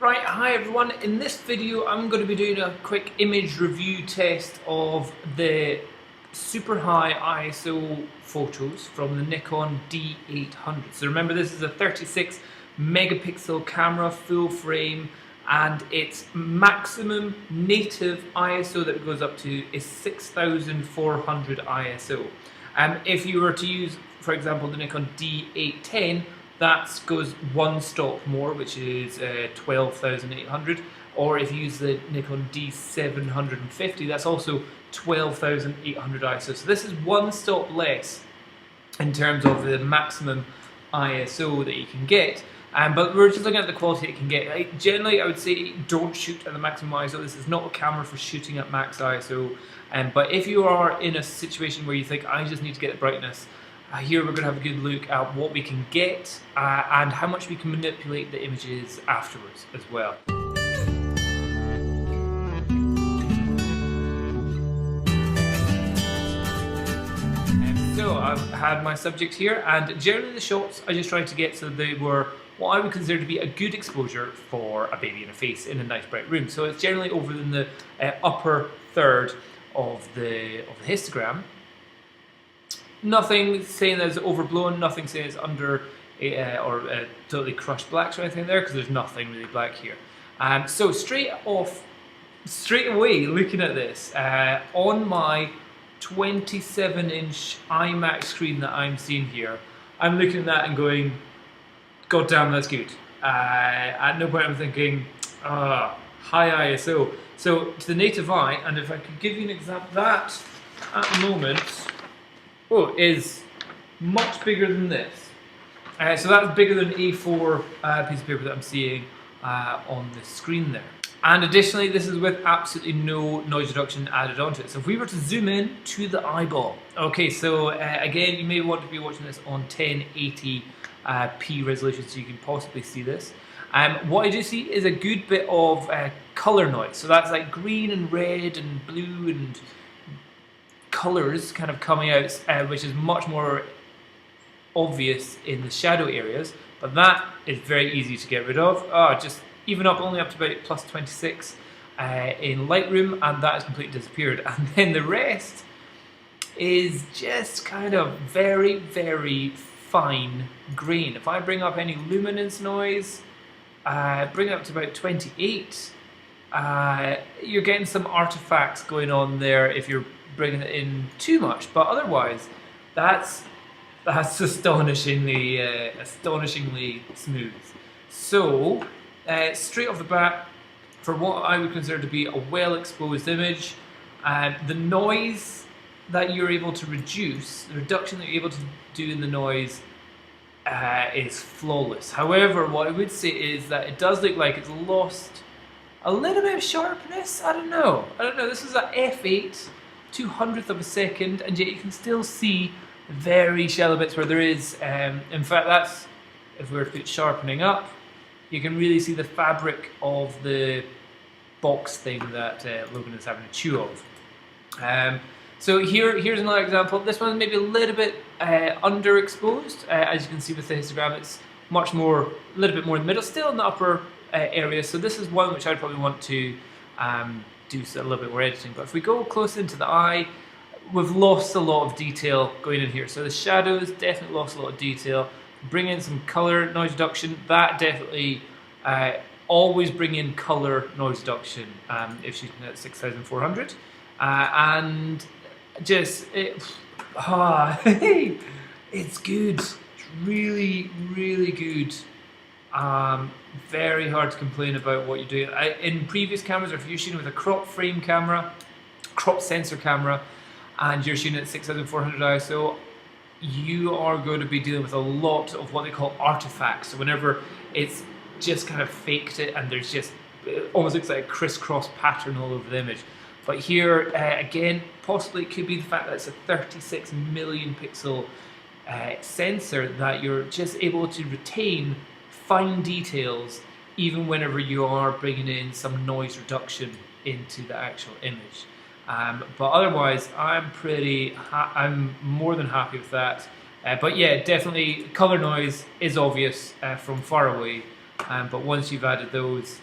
Right, hi everyone. In this video I'm going to be doing a quick image review test of the super high ISO photos from the Nikon D800. So remember, this is a 36 megapixel camera, full frame, and its maximum native ISO that it goes up to is 6400 ISO. If you were to use, for example, the Nikon D810, that goes one stop more, which is 12,800. Or if you use the Nikon D750, that's also 12,800 ISO. So this is one stop less in terms of the maximum ISO that you can get. But we're just looking at the quality it can get. Generally, I would say don't shoot at the maximum ISO. This is not a camera for shooting at max ISO. But if you are in a situation where you think, I just need to get the brightness, here we're going to have a good look at what we can get and how much we can manipulate the images afterwards as well. So I've had my subject here, and generally the shots I just tried to get so they were what I would consider to be a good exposure for a baby and a face in a nice bright room. So it's generally over in the upper third of the histogram. Nothing saying that it's overblown, nothing saying it's under or totally crushed blacks or anything there, because there's nothing really black here. So straight away looking at this, on my 27-inch IMAX screen that I'm seeing here, I'm looking at that and going, God damn, that's good. At no point I'm thinking, high ISO. So to the native eye, and if I could give you an example, that at the moment, is much bigger than this. So that's bigger than A4 piece of paper that I'm seeing on the screen there. And additionally, this is with absolutely no noise reduction added onto it. So if we were to zoom in to the eyeball, okay, so again, you may want to be watching this on 1080p resolution so you can possibly see this. What I do see is a good bit of color noise. So that's like green and red and blue and colours kind of coming out, which is much more obvious in the shadow areas, but that is very easy to get rid of. Just even only up to about plus 26 in Lightroom, and that has completely disappeared. And then the rest is just kind of very, very fine grain. If I bring up any luminance noise, bring it up to about 28, you're getting some artifacts going on there if you're bringing it in too much, but otherwise that's astonishingly smooth. So straight off the bat, for what I would consider to be a well exposed image, the noise that you're able to reduce, the reduction that you're able to do in the noise is flawless. However, what I would say is that it does look like it's lost a little bit of sharpness. I don't know, this is at f8 200th of a second, and yet you can still see very shallow bits where there is, in fact, that's, if we were to put sharpening up, you can really see the fabric of the box thing that Logan is having a chew of. So here's another example. This one maybe a little bit underexposed. As you can see with the histogram, it's a little bit more in the middle, still in the upper area. So this is one which I'd probably want to do a little bit more editing. But if we go close into the eye, we've lost a lot of detail going in here. So the shadows definitely lost a lot of detail. Bring in some color noise reduction. That definitely always bring in color noise reduction if shooting at 6400. And just it's good. It's really, really good. Very hard to complain about what you're doing. In previous cameras, or if you're shooting with a crop frame camera, crop sensor camera, and you're shooting at 6400 ISO, you are going to be dealing with a lot of what they call artifacts. So whenever it's just kind of faked it, and there's just, it almost looks like a crisscross pattern all over the image. But here, again, possibly it could be the fact that it's a 36 million pixel sensor, that you're just able to retain fine details even whenever you are bringing in some noise reduction into the actual image. But otherwise, I'm more than happy with that. But yeah, definitely color noise is obvious from far away, But once you've added those,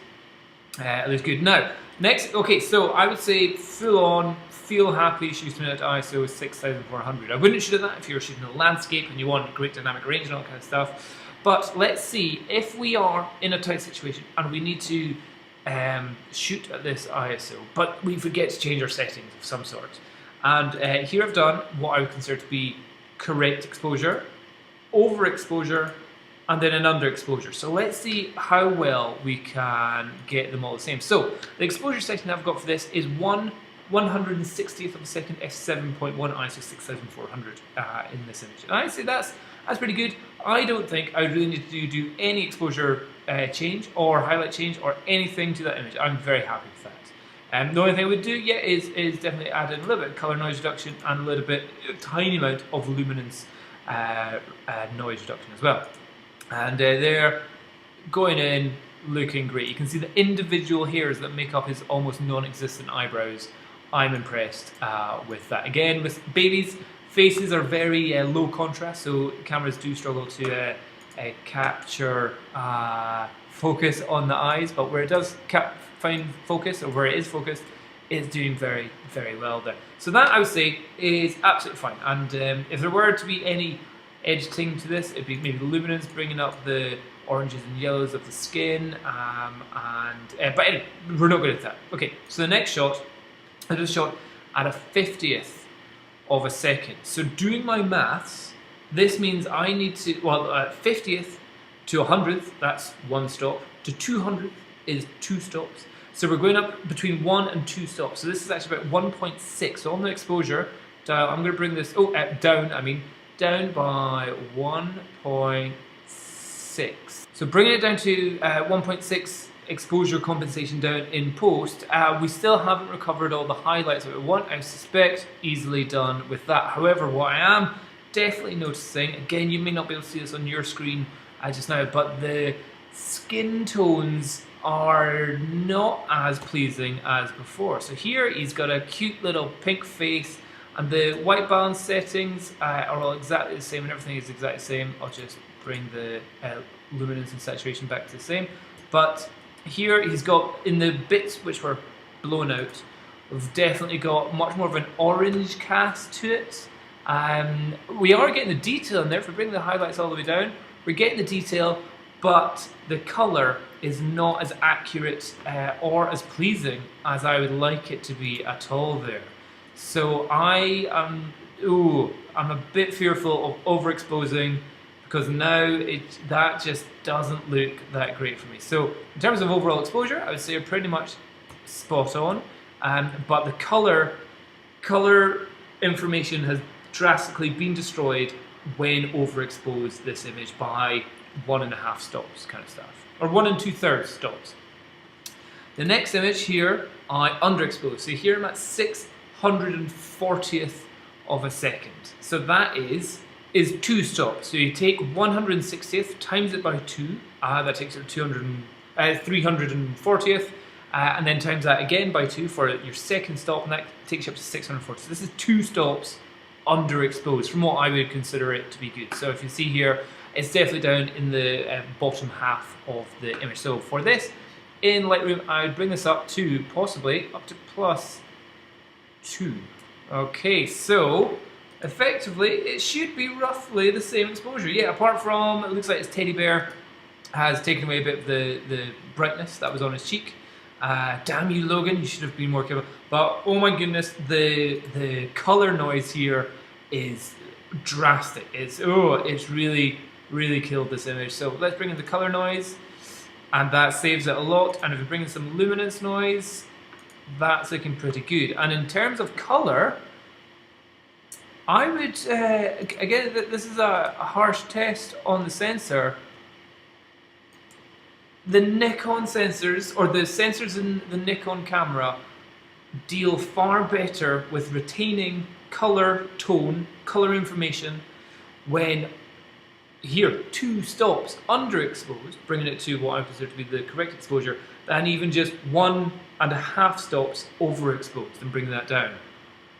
it looks good. Now, next, okay, so I would say full on, feel happy shooting at ISO 6400. I wouldn't shoot at that if you're shooting a landscape and you want great dynamic range and all that kind of stuff. But let's see, if we are in a tight situation and we need to shoot at this ISO, but we forget to change our settings of some sort. And here I've done what I would consider to be correct exposure, overexposure, and then an underexposure. So let's see how well we can get them all the same. So the exposure setting I've got for this is 1/160th of a second f7.1 ISO 6400 in this image. And I say that's pretty good. I don't think I really need to do any exposure change or highlight change or anything to that image. I'm very happy with that. The only thing I would do, yeah, is definitely add in a little bit of color noise reduction and a little bit, a tiny amount of luminance noise reduction as well. And they're going in, looking great. You can see the individual hairs that make up his almost non-existent eyebrows. I'm impressed with that. Again, with babies, faces are very low contrast, so cameras do struggle to capture focus on the eyes, but where it does find focus, or where it is focused, it's doing very, very well there. So that, I would say, is absolutely fine. And if there were to be any editing to this, it'd be maybe the luminance, bringing up the oranges and yellows of the skin, but anyway, we're not good at that. Okay, so the next shot, I just shot at a 50th of a second. So doing my maths, this means I need to, well, 50th to 100th, that's one stop, to 200th is two stops. So we're going up between 1 and 2 stops. So this is actually about 1.6. So on the exposure dial, I'm going to bring this, down by 1.6. So bringing it down to 1.6 exposure compensation down in post, we still haven't recovered all the highlights that we want. I suspect easily done with that. However, what I am definitely noticing, again, you may not be able to see this on your screen just now, but the skin tones are not as pleasing as before. So here he's got a cute little pink face, and the white balance settings are all exactly the same, and everything is exactly the same. I'll just bring the luminance and saturation back to the same. But here he's got, in the bits which were blown out, we've definitely got much more of an orange cast to it. We are getting the detail in there. If we bring the highlights all the way down, we're getting the detail, but the colour is not as accurate or as pleasing as I would like it to be at all there. So I'm a bit fearful of overexposing, because now that just doesn't look that great for me. So in terms of overall exposure, I would say you're pretty much spot on, but the color information has drastically been destroyed when overexposed this image by 1.5 stops kind of stuff, or 1 2/3 stops. The next image here, I underexposed. So here I'm at 640th of a second. So that is 2 stops. So you take 160th, times it by 2, that takes you to 340th, and then times that again by 2 for your second stop, and that takes you up to 640. So this is 2 stops underexposed from what I would consider it to be good. So if you see here, it's definitely down in the bottom half of the image. So for this, in Lightroom, I would bring this up to possibly up to +2. Okay, so effectively, it should be roughly the same exposure. Yeah, apart from, it looks like his teddy bear has taken away a bit of the brightness that was on his cheek. Damn you, Logan, you should have been more careful. But oh my goodness, the color noise here is drastic. It's really, really killed this image. So let's bring in the color noise, and that saves it a lot. And if we bring in some luminance noise, that's looking pretty good. And in terms of color, I would, again, this is a harsh test on the sensor. The Nikon sensors, or the sensors in the Nikon camera, deal far better with retaining color, tone, color information when here, 2 stops underexposed, bringing it to what I consider to be the correct exposure, than even just 1.5 stops overexposed and bringing that down.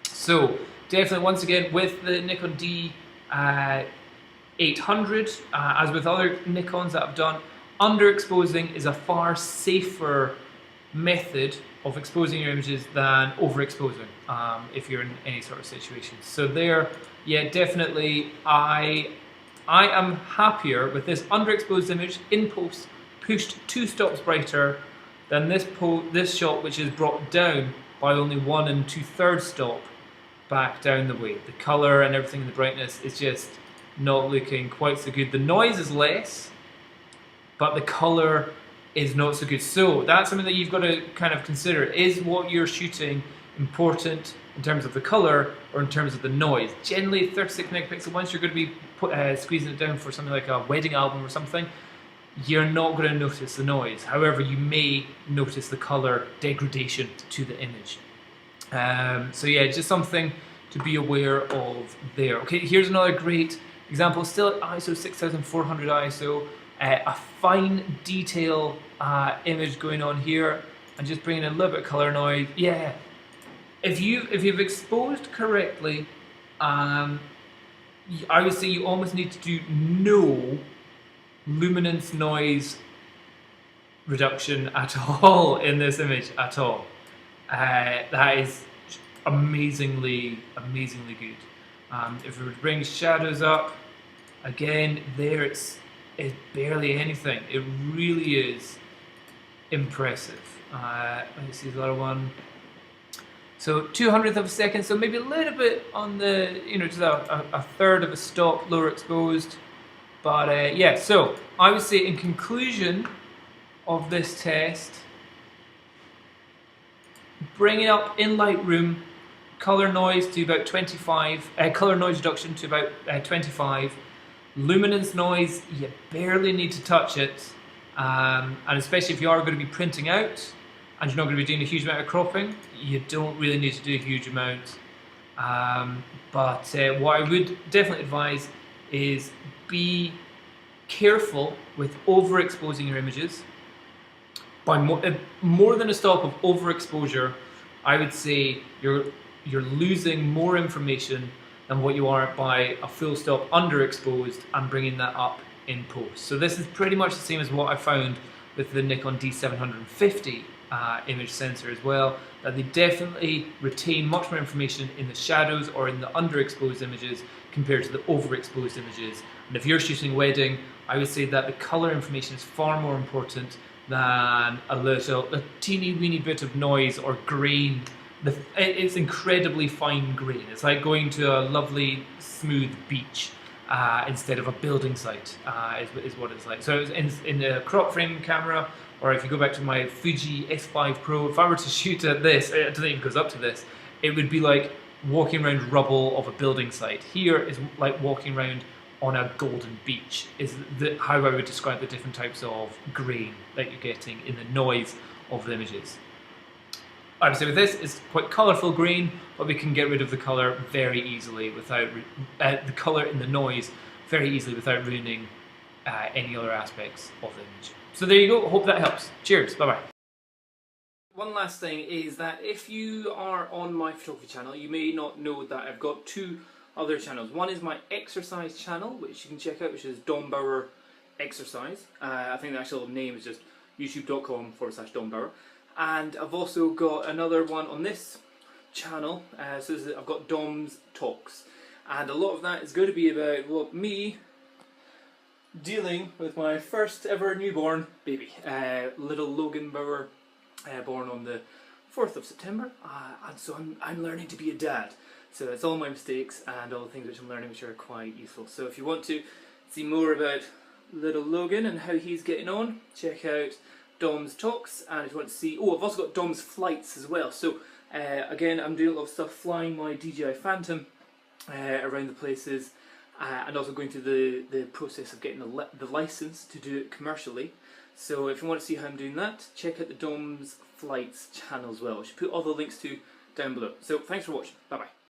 So definitely, once again, with the Nikon D800, as with other Nikons that I've done, underexposing is a far safer method of exposing your images than overexposing if you're in any sort of situation. So there, yeah, definitely I am happier with this underexposed image in post pushed 2 stops brighter than this shot, which is brought down by only 1 2/3 stop back down the way. The colour and everything in the brightness is just not looking quite so good. The noise is less, but the colour is not so good. So that's something that you've got to kind of consider. Is what you're shooting important in terms of the colour or in terms of the noise? Generally 36 megapixel, once you're going to be squeezing it down for something like a wedding album or something, you're not going to notice the noise. However, you may notice the colour degradation to the image. So yeah, just something to be aware of there. Okay, here's another great example, still at ISO 6400 ISO, a fine detail image going on here, and just bringing in a little bit of color noise. Yeah, if you've exposed correctly, I would say you almost need to do no luminance noise reduction at all in this image at all. That is amazingly good. If we were to bring shadows up, again, there it's barely anything. It really is impressive. Let's see the other one. So 200th of a second, so maybe a little bit on the, just a third of a stop lower exposed. But yeah, so I would say in conclusion of this test, bring it up in Lightroom, color noise to about 25, color noise reduction to about 25, luminance noise, you barely need to touch it, and especially if you are going to be printing out and you're not going to be doing a huge amount of cropping, you don't really need to do a huge amount. But what I would definitely advise is be careful with overexposing your images. By more than a stop of overexposure, I would say you're losing more information than what you are by a full stop underexposed and bringing that up in post. So this is pretty much the same as what I found with the Nikon D750 image sensor as well, that they definitely retain much more information in the shadows or in the underexposed images compared to the overexposed images. And if you're shooting wedding, I would say that the color information is far more important than a teeny weeny bit of noise or grain. It's incredibly fine grain. It's like going to a lovely smooth beach instead of a building site is what it's like. So in the crop frame camera, or if you go back to my Fuji S5 Pro, if I were to shoot at this, I don't think it goes up to this, it would be like walking around rubble of a building site. Here is like walking around on a golden beach, is how I would describe the different types of grain that you're getting in the noise of the images. I would say with this, it's quite colourful grain, but we can get rid of the colour very easily without the colour in the noise very easily without ruining any other aspects of the image. So there you go, hope that helps. Cheers, bye bye. One last thing is that if you are on my photography channel, you may not know that I've got 2 other channels. One is my exercise channel, which you can check out, which is Dom Bauer Exercise. I think the actual name is just youtube.com/Dom Bauer. And I've also got another one on this channel, so I've got Dom's Talks. And a lot of that is going to be about me dealing with my first ever newborn baby, little Logan Bauer, born on the 4th of September. And so I'm learning to be a dad. So it's all my mistakes and all the things which I'm learning which are quite useful. So if you want to see more about little Logan and how he's getting on, check out Dom's Talks. And if you want to see, I've also got Dom's Flights as well. So again, I'm doing a lot of stuff flying my DJI Phantom around the places, and also going through the process of getting the license to do it commercially. So if you want to see how I'm doing that, check out the Dom's Flights channel as well. I should put all the links to down below. So thanks for watching. Bye bye.